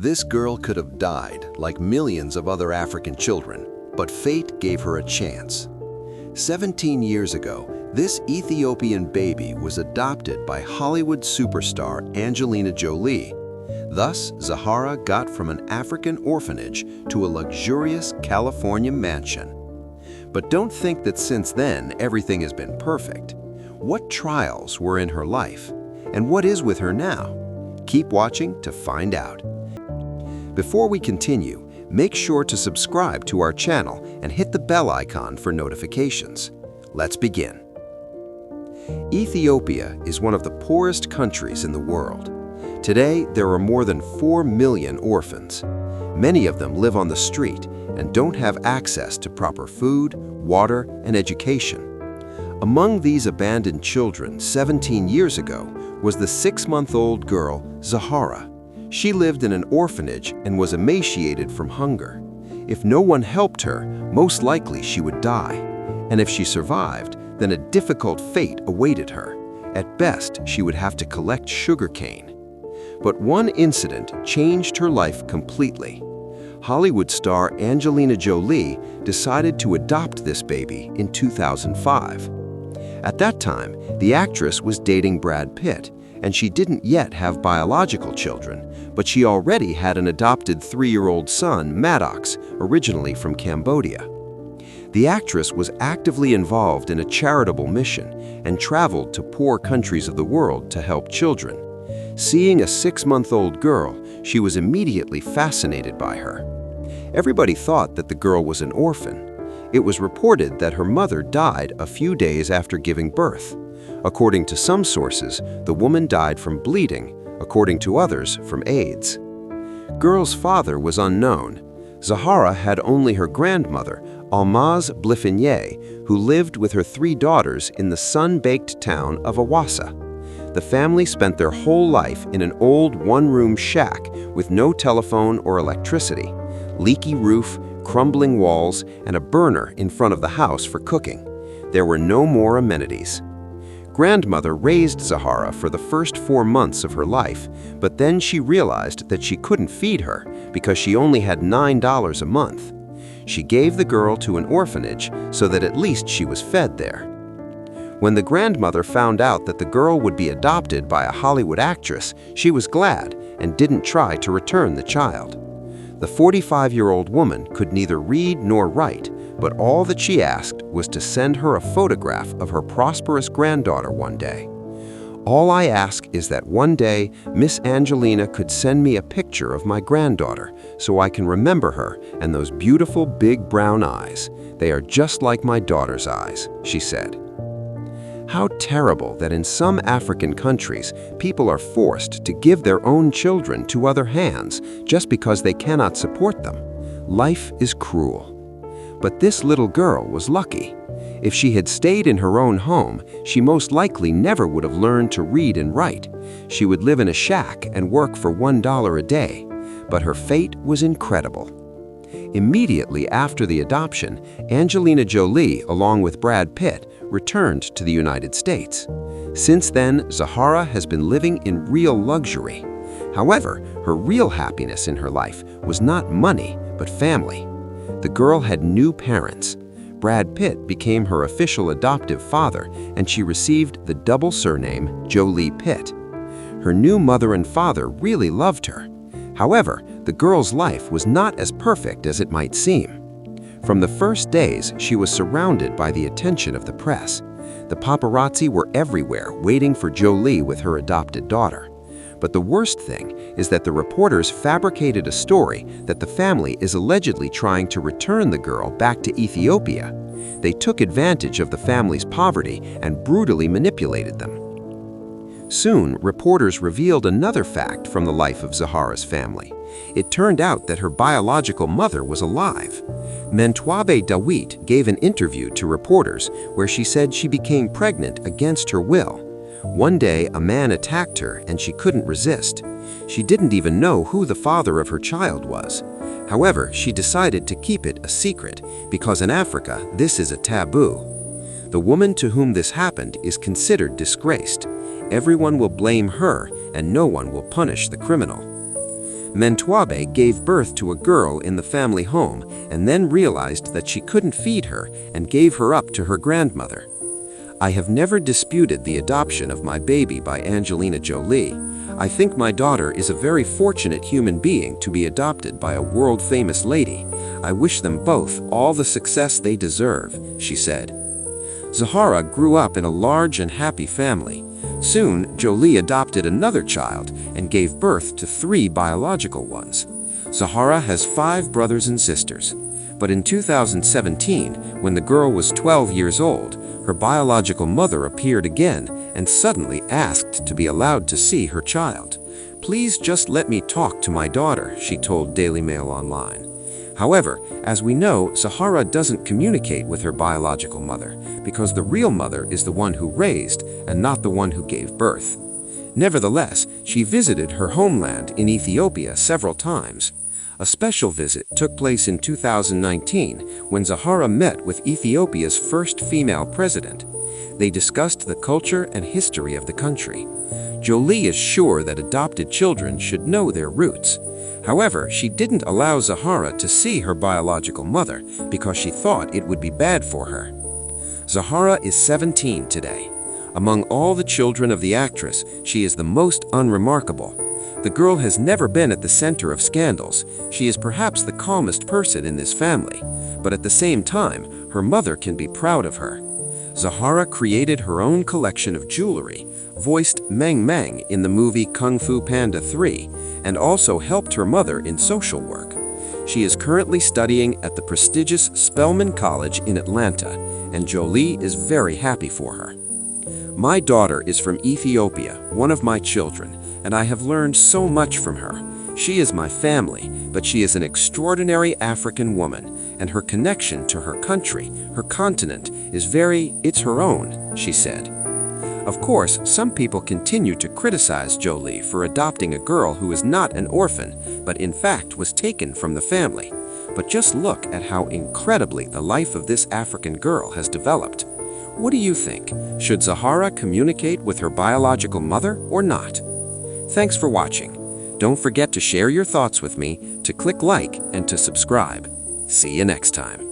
This girl could have died like millions of other African children, but fate gave her a chance. 17 years ago, this Ethiopian baby was adopted by Hollywood superstar Angelina Jolie. Thus, Zahara got from an African orphanage to a luxurious California mansion. But don't think that since then everything has been perfect. What trials were in her life? And what is with her now? Keep watching to find out. Before we continue, make sure to subscribe to our channel and hit the bell icon for notifications. Let's begin. Ethiopia is one of the poorest countries in the world. Today, there are more than 4 million orphans. Many of them live on the street and don't have access to proper food, water, and education. Among these abandoned children 17 years ago was the 6-month-old girl, Zahara. She lived in an orphanage and was emaciated from hunger. If no one helped her, most likely she would die. And if she survived, then a difficult fate awaited her. At best, she would have to collect sugarcane. But one incident changed her life completely. Hollywood star Angelina Jolie decided to adopt this baby in 2005. At that time, the actress was dating Brad Pitt, and she didn't yet have biological children, but she already had an adopted 3-year-old son, Maddox, originally from Cambodia. The actress was actively involved in a charitable mission and traveled to poor countries of the world to help children. Seeing a 6-month-old girl, she was immediately fascinated by her. Everybody thought that the girl was an orphan. It was reported that her mother died a few days after giving birth. According to some sources, the woman died from bleeding, according to others, from AIDS. Girl's father was unknown. Zahara had only her grandmother, Almaz Blifinye, who lived with her 3 daughters in the sun-baked town of Hawassa. The family spent their whole life in an old one-room shack with no telephone or electricity, leaky roof, crumbling walls, and a burner in front of the house for cooking. There were no more amenities. Grandmother raised Zahara for the first 4 months of her life, but then she realized that she couldn't feed her because she only had $9 a month. She gave the girl to an orphanage so that at least she was fed there. When the grandmother found out that the girl would be adopted by a Hollywood actress, she was glad and didn't try to return the child. The 45-year-old woman could neither read nor write, but all that she asked was to send her a photograph of her prosperous granddaughter one day. All I ask is that one day Miss Angelina could send me a picture of my granddaughter so I can remember her and those beautiful big brown eyes. They are just like my daughter's eyes, she said. How terrible that in some African countries, people are forced to give their own children to other hands just because they cannot support them. Life is cruel. But this little girl was lucky. If she had stayed in her own home, she most likely never would have learned to read and write. She would live in a shack and work for $1 a day. But her fate was incredible. Immediately after the adoption, Angelina Jolie, along with Brad Pitt, returned to the United States. Since then, Zahara has been living in real luxury. However, her real happiness in her life was not money, but family. The girl had new parents. Brad Pitt became her official adoptive father, and she received the double surname Jolie-Pitt. Her new mother and father really loved her. However, the girl's life was not as perfect as it might seem. From the first days, she was surrounded by the attention of the press. The paparazzi were everywhere waiting for Jolie with her adopted daughter. But the worst thing is that the reporters fabricated a story that the family is allegedly trying to return the girl back to Ethiopia. They took advantage of the family's poverty and brutally manipulated them. Soon, reporters revealed another fact from the life of Zahara's family. It turned out that her biological mother was alive. Mentwabe Dawit gave an interview to reporters where she said she became pregnant against her will. One day, a man attacked her and she couldn't resist. She didn't even know who the father of her child was. However, she decided to keep it a secret because in Africa, this is a taboo. The woman to whom this happened is considered disgraced. Everyone will blame her and no one will punish the criminal. Mentwabe gave birth to a girl in the family home and then realized that she couldn't feed her and gave her up to her grandmother. I have never disputed the adoption of my baby by Angelina Jolie. I think my daughter is a very fortunate human being to be adopted by a world-famous lady. I wish them both all the success they deserve, she said. Zahara grew up in a large and happy family. Soon, Jolie adopted another child and gave birth to 3 biological ones. Zahara has 5 brothers and sisters. But in 2017, when the girl was 12 years old, her biological mother appeared again and suddenly asked to be allowed to see her child. "Please just let me talk to my daughter," she told Daily Mail Online. However, as we know, Zahara doesn't communicate with her biological mother because the real mother is the one who raised and not the one who gave birth. Nevertheless, she visited her homeland in Ethiopia several times. A special visit took place in 2019 when Zahara met with Ethiopia's first female president. They discussed the culture and history of the country. Jolie is sure that adopted children should know their roots. However, she didn't allow Zahara to see her biological mother because she thought it would be bad for her. Zahara is 17 today. Among all the children of the actress, she is the most unremarkable. The girl has never been at the center of scandals. She is perhaps the calmest person in this family, but at the same time, her mother can be proud of her. Zahara created her own collection of jewelry, voiced Meng Meng in the movie Kung Fu Panda 3, and also helped her mother in social work. She is currently studying at the prestigious Spelman College in Atlanta, and Jolie is very happy for her. "My daughter is from Ethiopia, one of my children, and I have learned so much from her. She is my family, but she is an extraordinary African woman, and her connection to her country, her continent, it's her own," she said. Of course, some people continue to criticize Jolie for adopting a girl who is not an orphan, but in fact was taken from the family. But just look at how incredibly the life of this African girl has developed. What do you think? Should Zahara communicate with her biological mother or not? Thanks for watching. Don't forget to share your thoughts with me, to click like, and to subscribe. See you next time.